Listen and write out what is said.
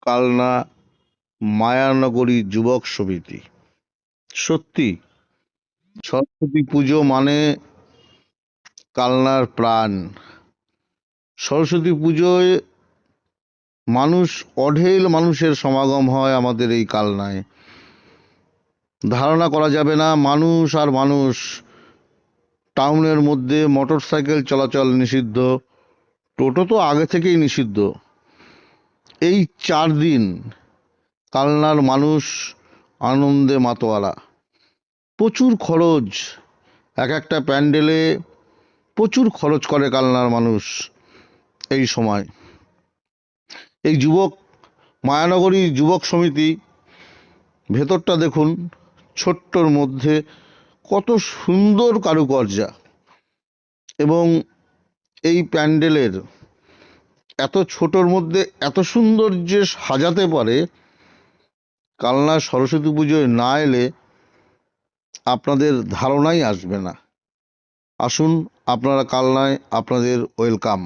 কালনা মায়ানগরী যুবক সমিতি। সত্যি সরস্বতী পুজো মানে কালনার প্রাণ। সরস্বতী পুজোয় অঢেল মানুষের সমাগম হয় আমাদের এই কালনায়। ধারণা করা যাবে না, মানুষ আর মানুষ। টাউনের মধ্যে মোটর সাইকেল চলাচল নিষিদ্ধ, টোটো তো আগে থেকেই নিষিদ্ধ। এই 4 দিন কালনার মানুষ আনন্দে মাতোয়ারা। প্রচুর খরচ, এক একটা প্যান্ডেলে প্রচুর খরচ করে কালনার মানুষ এই সময়। এই মায়ানগরী যুবক সমিতি, ভেতরটা দেখুন, ছোট্টর মধ্যে কত সুন্দর কারুকার্য, এবং এই প্যান্ডেলের এত ছোটর মধ্যে এত সুন্দর যে সাজাতে পারে, কালনা সরস্বতী পুজোয় না এলে আপনাদের ধারণাই আসবে না। আসুন, আপনারা কালনায়, আপনাদের ওয়েলকাম।